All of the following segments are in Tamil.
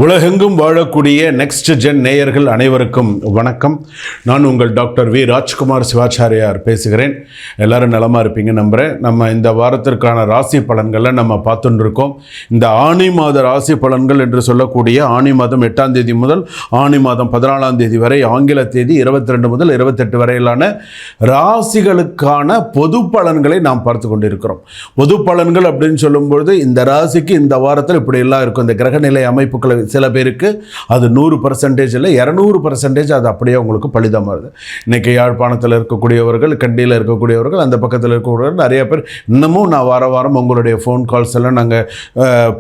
உலகெங்கும் வாழக்கூடிய நெக்ஸ்ட் ஜென் நேயர்கள் அனைவருக்கும் வணக்கம். நான் உங்கள் டாக்டர் வி ராஜ்குமார் சிவாச்சாரியார் பேசுகிறேன். எல்லாரும் நலமாக இருப்பீங்க நம்புகிறேன். நம்ம இந்த வாரத்திற்கான ராசி பலன்களை நம்ம பார்த்துட்டு இருக்கோம். இந்த ஆனி மாத ராசி பலன்கள் என்று சொல்லக்கூடிய ஆனி மாதம் 8ஆம் தேதி முதல் ஆனி மாதம் 14ஆம் தேதி வரை, ஆங்கில தேதி 22 முதல் 28 வரையிலான ராசிகளுக்கான பொது பலன்களை நாம் பார்த்து கொண்டிருக்கிறோம். பொது பலன்கள் அப்படின்னு சொல்லும்பொழுது இந்த ராசிக்கு இந்த வாரத்தில் இப்படியெல்லாம் இருக்கும். இந்த கிரகநிலை அமைப்புகளை சில பேருக்கு அது 100% இல்லை, 200% அது அப்படியே உங்களுக்கு பலிதமாக வருது. இன்றைக்கி யாழ்ப்பாணத்தில் இருக்கக்கூடியவர்கள், கண்டியில் இருக்கக்கூடியவர்கள், அந்த பக்கத்தில் இருக்கக்கூடியவர்கள் நிறைய பேர் இன்னமும் நான் வாரம் உங்களுடைய ஃபோன் கால்ஸ் எல்லாம் நாங்கள்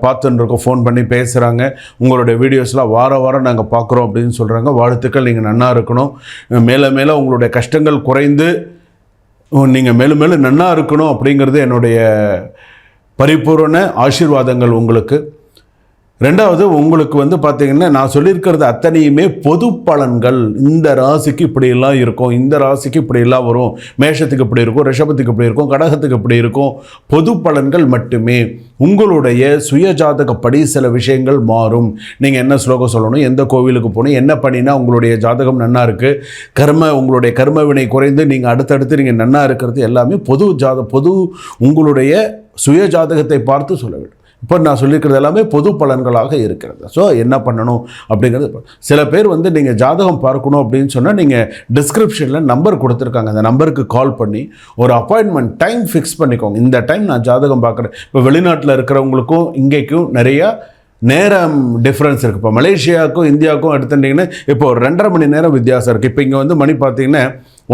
பார்த்துன்னு இருக்கோம். ஃபோன் பண்ணி பேசுகிறாங்க. உங்களுடைய வீடியோஸ்லாம் வாரம் நாங்கள் பார்க்குறோம் அப்படின்னு சொல்கிறாங்க. வாழ்த்துக்கள். நீங்கள் நன்னா இருக்கணும். மேலே உங்களுடைய கஷ்டங்கள் குறைந்து நீங்கள் மேலும் நன்னா இருக்கணும் அப்படிங்கிறது என்னுடைய பரிபூரண ஆசீர்வாதங்கள் உங்களுக்கு. ரெண்டாவது, உங்களுக்கு பார்த்திங்கன்னா நான் சொல்லியிருக்கிறது அத்தனையுமே பொது பலன்கள். இந்த ராசிக்கு இப்படியெல்லாம் இருக்கும், இந்த ராசிக்கு இப்படியெல்லாம் வரும், மேஷத்துக்கு இப்படி இருக்கும், ரிஷபத்துக்கு இப்படி இருக்கும், கடகத்துக்கு இப்படி இருக்கும். பொது பலன்கள் மட்டுமே. உங்களுடைய சுயஜாதகப்படி சில விஷயங்கள் மாறும். நீங்கள் என்ன ஸ்லோகம் சொல்லணும், எந்த கோவிலுக்கு போகணும், என்ன பண்ணினா உங்களுடைய ஜாதகம் நன்னா இருக்குது, உங்களுடைய கர்ம வினை குறைந்து நீங்கள் அடுத்தடுத்து நீங்கள் நன்னா இருக்கிறது எல்லாமே பொது உங்களுடைய சுயஜாதகத்தை பார்த்து சொல்ல வேண்டும். இப்போ நான் சொல்லியிருக்கிறது எல்லாமே பொது பலன்களாக இருக்கிறது. ஸோ என்ன பண்ணணும் அப்படிங்கிறது, சில பேர் நீங்கள் ஜாதகம் பார்க்கணும் அப்படின்னு சொன்னால் நீங்கள் டிஸ்கிரிப்ஷனில் நம்பர் கொடுத்துருக்காங்க. அந்த நம்பருக்கு கால் பண்ணி ஒரு அப்பாயின்மெண்ட் டைம் ஃபிக்ஸ் பண்ணிக்கோங்க. இந்த டைம் நான் ஜாதகம் பார்க்குறேன். இப்போ வெளிநாட்டில் இருக்கிறவங்களுக்கும் இங்கேக்கும் நிறையா நேரம் டிஃப்ரென்ஸ் இருக்குது. இப்போ மலேசியாவுக்கும் இந்தியாவுக்கும் எடுத்துட்டிங்கன்னா இப்போ ஒரு 2.5 மணி நேரம் வித்தியாசம் இருக்குது. இப்போ இங்கே மணி பார்த்தீங்கன்னா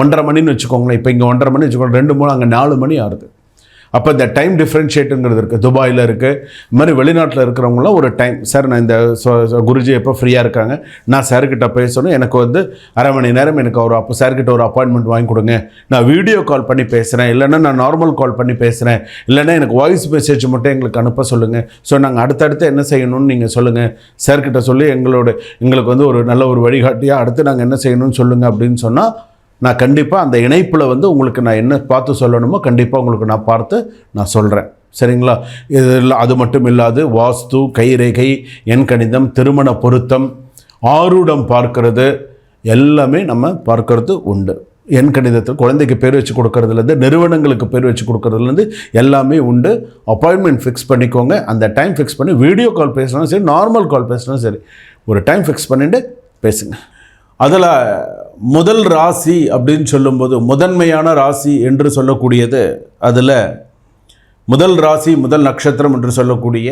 1:30 மணின்னு வச்சுக்கோங்களேன். இப்போ இங்கே 1:30 மணி வச்சுக்கோங்க, 2 3 அங்கே 4 மணி ஆகுது. அப்போ இந்த டைம் டிஃப்ரென்ஷியேட்டுங்கிறது இருக்குது. துபாயில் இருக்குது. இது மாதிரி வெளிநாட்டில் இருக்கிறவங்களாம் ஒரு டைம், சார் நான் இந்த குருஜி எப்போ ஃப்ரீயாக இருக்காங்க, நான் சார்கிட்ட பேசணும், எனக்கு 1/2 மணி நேரம் எனக்கு சார்கிட்ட ஒரு அப்பாயின்மெண்ட் வாங்கி கொடுங்க, நான் வீடியோ கால் பண்ணி பேசுகிறேன், இல்லைன்னா நான் நார்மல் கால் பண்ணி பேசுகிறேன், இல்லைன்னா எனக்கு வாய்ஸ் மெசேஜ் மட்டும் எங்களுக்கு அனுப்ப சொல்லுங்கள். ஸோ நாங்கள் அடுத்தடுத்து என்ன செய்யணும்னு நீங்கள் சொல்லுங்கள், சார்கிட்ட சொல்லி எங்களுக்கு ஒரு நல்ல ஒரு வழிகாட்டியாக அடுத்து நாங்கள் என்ன செய்யணும்னு சொல்லுங்கள் அப்படின்னு சொன்னால் நான் கண்டிப்பாக அந்த இணைப்பில் உங்களுக்கு நான் என்ன பார்த்து சொல்லணுமோ கண்டிப்பாக உங்களுக்கு நான் பார்த்து நான் சொல்கிறேன். சரிங்களா? இதில் அது மட்டும் இல்லாது வாஸ்து, கைரேகை, எண்கணிதம், திருமண பொருத்தம், ஆரூடம் பார்க்கறது எல்லாமே நம்ம பார்க்கறது உண்டு. எண்கணிதத்தில் குழந்தைக்கு பேர் வச்சு கொடுக்கறதுலேருந்து, நிறுவனங்களுக்கு பேர் வச்சு கொடுக்கறதுலேருந்து எல்லாமே உண்டு. அப்பாயின்மெண்ட் ஃபிக்ஸ் பண்ணிக்கோங்க. அந்த டைம் ஃபிக்ஸ் பண்ணி வீடியோ கால் பேசினாலும் சரி, நார்மல் கால் பேசினாலும் சரி, ஒரு டைம் ஃபிக்ஸ் பண்ணிவிட்டு பேசுங்க. அதில் முதல் ராசி அப்படின்னு சொல்லும்போது முதன்மையான ராசி என்று சொல்லக்கூடியது, அதில் முதல் ராசி, முதல் நட்சத்திரம் என்று சொல்லக்கூடிய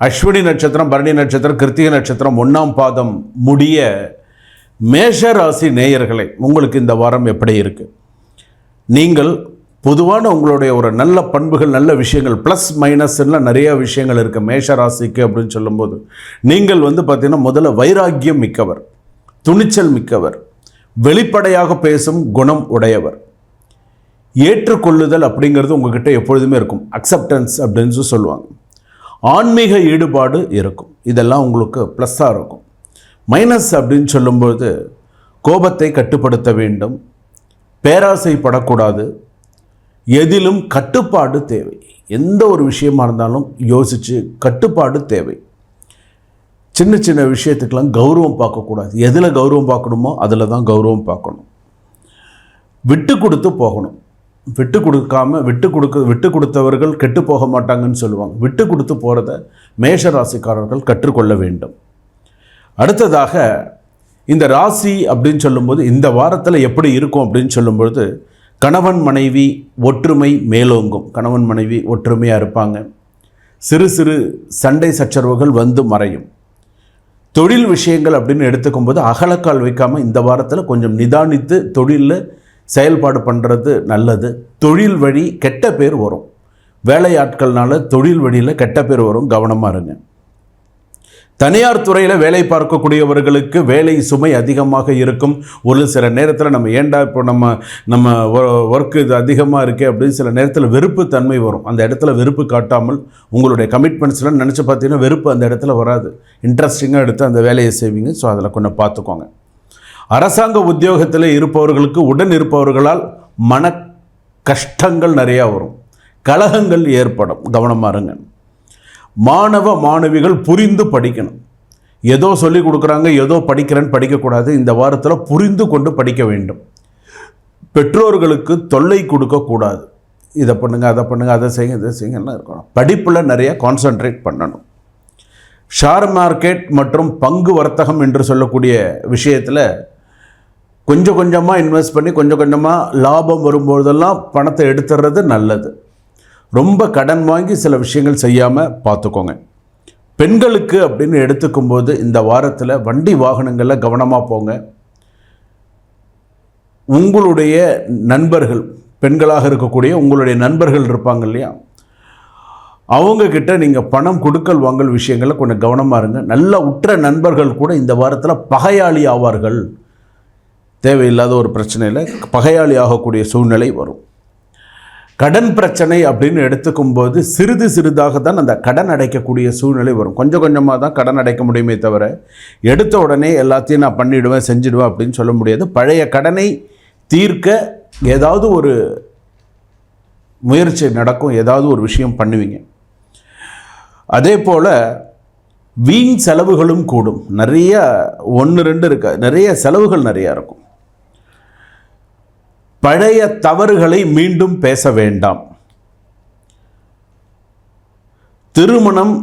அஸ்வினி நட்சத்திரம், பரணி நட்சத்திரம், கிருத்திகை நட்சத்திரம் 1ஆம் பாதம் முடிய மேஷ ராசி நேயர்களை உங்களுக்கு இந்த வாரம் எப்படி இருக்குது? நீங்கள் பொதுவான உங்களுடைய ஒரு நல்ல பண்புகள், நல்ல விஷயங்கள், ப்ளஸ் மைனஸ்லாம் நிறைய விஷயங்கள் இருக்குது மேஷ ராசிக்கு அப்படின்னு சொல்லும்போது. நீங்கள் பார்த்திங்கன்னா முதல்ல வைராக்கியம் மிக்கவர், துணிச்சல் மிக்கவர், வெளிப்படையாக பேசும் குணம் உடையவர், ஏற்றுக்கொள்ளுதல் அப்படிங்கிறது உங்ககிட்ட எப்பொழுதுமே இருக்கும். அக்செப்டன்ஸ் அப்படின்னு சொல்லுவாங்க. ஆன்மீக ஈடுபாடு இருக்கும். இதெல்லாம் உங்களுக்கு ப்ளஸ்ஸாக இருக்கும். மைனஸ் அப்படின்னு சொல்லும்போது கோபத்தை கட்டுப்படுத்த வேண்டும், பேராசைப்படக்கூடாது, எதிலும் கட்டுப்பாடு தேவை. எந்த ஒரு விஷயமா இருந்தாலும் யோசித்து கட்டுப்பாடு தேவை. சின்ன விஷயத்துக்கெல்லாம் கௌரவம் பார்க்கக்கூடாது. எதில் கௌரவம் பார்க்கணுமோ அதில் தான் கௌரவம் பார்க்கணும். விட்டு கொடுத்து போகணும். விட்டு கொடுத்தவர்கள் கெட்டு போக மாட்டாங்கன்னு சொல்லுவாங்க. விட்டு கொடுத்து போகிறத மேஷ ராசிக்காரர்கள் கற்றுக்கொள்ள வேண்டும். அடுத்ததாக இந்த ராசி அப்படின்னு சொல்லும்போது இந்த வாரத்தில் எப்படி இருக்கும் அப்படின்னு சொல்லும்பொழுது, கணவன் மனைவி ஒற்றுமை மேலோங்கும். கணவன் மனைவி ஒற்றுமையாக இருப்பாங்க. சிறு சண்டை சச்சரவுகள் மறையும். தொழில் விஷயங்கள் அப்படின்னு எடுத்துக்கும்போது அகலக்கால் வைக்காமல் இந்த வாரத்தில் கொஞ்சம் நிதானித்து தொழிலில் செயல்பாடு பண்ணுறது நல்லது. தொழில் வழி கெட்ட பேர் வரும். வேலையாட்கள்னால தொழில் வழியில் கெட்ட பேர் வரும், கவனமாக இருங்க. தனியார் துறையில் வேலை பார்க்கக்கூடியவர்களுக்கு வேலை சுமை அதிகமாக இருக்கும். ஒரு சில நேரத்தில் நம்ம ஏண்டா இப்போ நம்ம ஒர்க்கு இது அதிகமாக இருக்கே அப்படின்னு சில நேரத்தில் வெறுப்பு தன்மை வரும். அந்த இடத்துல வெறுப்பு காட்டாமல் உங்களுடைய கமிட்மெண்ட்ஸ்லாம் நினச்சி பார்த்தீங்கன்னா வெறுப்பு அந்த இடத்துல வராது. இன்ட்ரெஸ்டிங்காக எடுத்து அந்த வேலையை செய்வீங்க. ஸோ அதில் கொஞ்சம் பார்த்துக்கோங்க. அரசாங்க உத்தியோகத்தில் இருப்பவர்களுக்கு உடன் இருப்பவர்களால் மன கஷ்டங்கள் நிறையா வரும், கலகங்கள் ஏற்படும், கவனமாக இருங்க. மாணவ மாணவிகள் புரிந்து படிக்கணும். ஏதோ சொல்லி கொடுக்குறாங்க, ஏதோ படிக்கிறேன்னு படிக்கக்கூடாது. இந்த வாரத்தில் புரிந்து கொண்டு படிக்க வேண்டும். பெற்றோர்களுக்கு தொல்லை கொடுக்கக்கூடாது. இதை பண்ணுங்கள், அதை பண்ணுங்கள், அதை செய்யுங்க, இதை செய்யுங்கலாம் இருக்கணும். படிப்பில் நிறைய கான்சன்ட்ரேட் பண்ணணும். ஷேர் மார்க்கெட் மற்றும் பங்கு வர்த்தகம் என்று சொல்லக்கூடிய விஷயத்தில் கொஞ்சம் கொஞ்சமாக இன்வெஸ்ட் பண்ணி கொஞ்சம் கொஞ்சமாக லாபம் வரும்போதெல்லாம் பணத்தை எடுத்துடுறது நல்லது. ரொம்ப கடன் வாங்கி சில விஷயங்கள் செய்யாமல் பார்த்துக்கோங்க. பெண்களுக்கு அப்படின்னு எடுத்துக்கும்போது இந்த வாரத்தில் வண்டி வாகனங்களில் கவனமாக போங்க. உங்களுடைய நண்பர்கள், பெண்களாக இருக்கக்கூடிய உங்களுடைய நண்பர்கள் இருப்பாங்க இல்லையா, அவங்கக்கிட்ட நீங்கள் பணம் கொடுக்கல் வாங்கல் விஷயங்களில் கொஞ்சம் கவனமாக இருங்க. நல்ல உற்ற நண்பர்கள் கூட இந்த வாரத்தில் பகையாளி ஆவார்கள். தேவையில்லாத ஒரு பிரச்சனையில் பகையாளி ஆகக்கூடிய சூழ்நிலை வரும். கடன் பிரச்சனை அப்படின்னு எடுத்துக்கும்போது சிறிது சிறிதாக தான் அந்த கடன் அடைக்கக்கூடிய சூழ்நிலை வரும். கொஞ்சம் கொஞ்சமாக தான் கடன் அடைக்க முடியுமே தவிர எடுத்த உடனே எல்லாத்தையும் நான் பண்ணிவிடுவேன் செஞ்சிடுவேன் அப்படின்னு சொல்ல முடியாது. பழைய கடனை தீர்க்க ஏதாவது ஒரு முயற்சி நடக்கும், ஏதாவது ஒரு விஷயம் பண்ணுவீங்க. அதே போல் வீண் செலவுகளும் கூடும். நிறைய 1-2 இருக்கா, நிறைய செலவுகள் நிறையா இருக்கும். பழைய தவறுகளை மீண்டும் பேச வேண்டாம். திருமணம்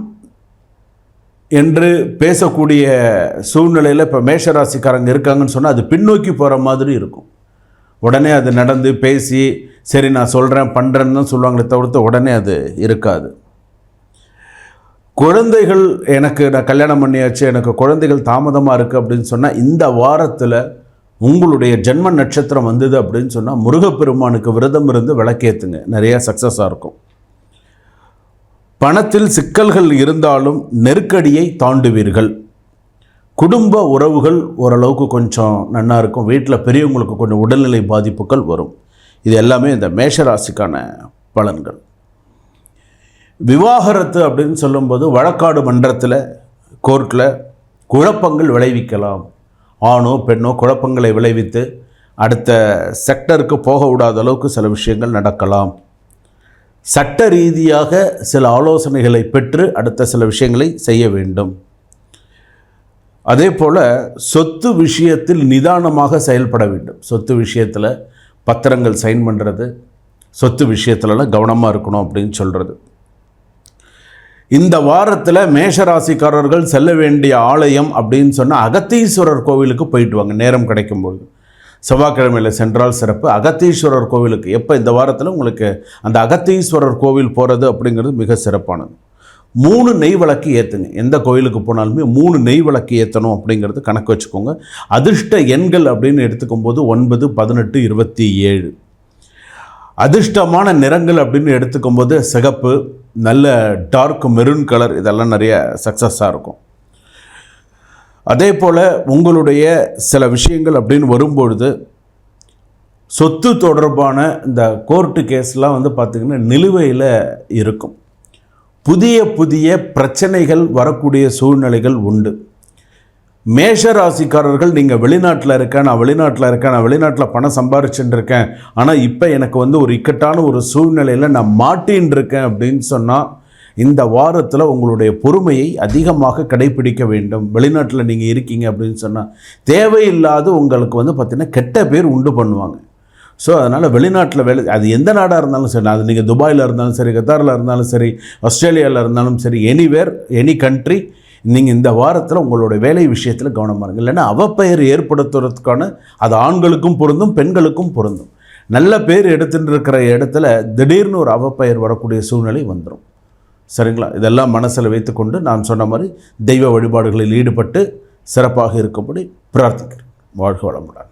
என்று பேசக்கூடிய சூழ்நிலையில் இப்போ மேஷராசிக்காரங்க இருக்காங்கன்னு சொன்னால் அது பின்னோக்கி போகிற மாதிரி இருக்கும். உடனே அது நடந்து பேசி சரி நான் சொல்கிறேன் பண்ணுறேன்னு தான் சொல்லுவாங்களே தவிர்த்து உடனே அது இருக்காது. குழந்தைகள் நான் கல்யாணம் பண்ணியாச்சு, எனக்கு குழந்தைகள் தாமதமாக இருக்குது அப்படின்னு சொன்னால் இந்த வாரத்தில் உங்களுடைய ஜென்ம நட்சத்திரம் வந்தது அப்படின்னு சொன்னால் முருகப்பெருமானுக்கு விரதம் இருந்து விளக்கேற்றுங்க, நிறையா சக்ஸஸாக இருக்கும். பணத்தில் சிக்கல்கள் இருந்தாலும் நெருக்கடியை தாண்டுவீர்கள். குடும்ப உறவுகள் ஓரளவுக்கு கொஞ்சம் நன்னா இருக்கும். வீட்டில் பெரியவங்களுக்கு கொஞ்சம் உடல்நிலை பாதிப்புகள் வரும். இது எல்லாமே இந்த மேஷராசிக்கான பலன்கள். விவாகரத்து அப்படின்னு சொல்லும்போது வழக்காடு மன்றத்தில், கோர்ட்டில் குழப்பங்கள் விளைவிக்கலாம். ஆணோ பெண்ணோ குழப்பங்களை விளைவித்து அடுத்த செக்டருக்கு போக விடாத அளவுக்கு சில விஷயங்கள் நடக்கலாம். சட்ட ரீதியாக சில ஆலோசனைகளை பெற்று அடுத்த சில விஷயங்களை செய்ய வேண்டும். அதே போல் சொத்து விஷயத்தில் நிதானமாக செயல்பட வேண்டும். சொத்து விஷயத்தில் பத்திரங்கள் சைன் பண்ணுறது, சொத்து விஷயத்துலலாம் கவனமாக இருக்கணும் அப்படின்னு சொல்கிறது. இந்த வாரத்தில் மேஷராசிக்காரர்கள் செல்ல வேண்டிய ஆலயம் அப்படின்னு சொன்னால் அகத்தீஸ்வரர் கோவிலுக்கு போயிட்டு வாங்க, நேரம் கிடைக்கும்போது. செவ்வாய்க்கிழமையில் சென்றால் சிறப்பு. அகத்தீஸ்வரர் கோவிலுக்கு எப்போ இந்த வாரத்தில் உங்களுக்கு அந்த அகத்தீஸ்வரர் கோவில் போகிறது அப்படிங்கிறது மிக சிறப்பானது. 3 நெய் விளக்கு ஏற்றுங்க. எந்த கோயிலுக்கு போனாலுமே 3 நெய் விளக்கு ஏற்றணும் அப்படிங்கிறது கணக்கு வச்சுக்கோங்க. அதிர்ஷ்ட எண்கள் அப்படின்னு எடுத்துக்கும்போது 9, 18, 27. அதிர்ஷ்டமான நிறங்கள் அப்படின்னு எடுத்துக்கும்போது சிகப்பு, நல்ல டார்க் மெரூன் கலர், இதெல்லாம் நிறைய சக்ஸஸாக இருக்கும். அதே போல் உங்களுடைய சில விஷயங்கள் அப்படின்னு வரும்பொழுது சொத்து தொடர்பான இந்த கோர்ட்டு கேஸ்லாம் பார்த்திங்கன்னா நிலுவையில் இருக்கும். புதிய புதிய பிரச்சனைகள் வரக்கூடிய சூழ்நிலைகள் உண்டு. மேஷராசிக்காரர்கள் நீங்கள் வெளிநாட்டில் இருக்கேன், நான் வெளிநாட்டில் பணம் சம்பாரிச்சுட்டு இருக்கேன், ஆனால் இப்போ எனக்கு ஒரு இக்கட்டான ஒரு சூழ்நிலையில் நான் மாட்டின்னு இருக்கேன் அப்படின்னு சொன்னால் இந்த வாரத்தில் உங்களுடைய பொறுமையை அதிகமாக கடைபிடிக்க வேண்டும். வெளிநாட்டில் நீங்கள் இருக்கீங்க அப்படின்னு சொன்னால் தேவையில்லாத உங்களுக்கு பார்த்திங்கன்னா கெட்ட பேர் உண்டு பண்ணுவாங்க. ஸோ அதனால் வெளிநாட்டில் அது எந்த நாடாக இருந்தாலும் சரி, அது நீங்கள் துபாயில் இருந்தாலும் சரி, கத்தாரில் இருந்தாலும் சரி, ஆஸ்திரேலியாவில் இருந்தாலும் சரி, எனிவேர் எனி கண்ட்ரி, நீங்கள் இந்த வாரத்தில் உங்களோட வேலை விஷயத்தில் கவனமாக இருங்க. இல்லைன்னா அவப்பெயர் ஏற்படுத்துறதுக்கான அது ஆண்களுக்கும் பொருந்தும் பெண்களுக்கும் பொருந்தும். நல்ல பேர் எடுத்துட்டு இருக்கிற இடத்துல திடீர்னு ஒரு அவப்பெயர் வரக்கூடிய சூழ்நிலை வந்துடும். சரிங்களா? இதெல்லாம் மனசில் வைத்துக்கொண்டு நான் சொன்ன மாதிரி தெய்வ வழிபாடுகளில் ஈடுபட்டு சிறப்பாக இருக்கும்படி பிரார்த்திக்கிறேன். வாழ்க வளமுடன்.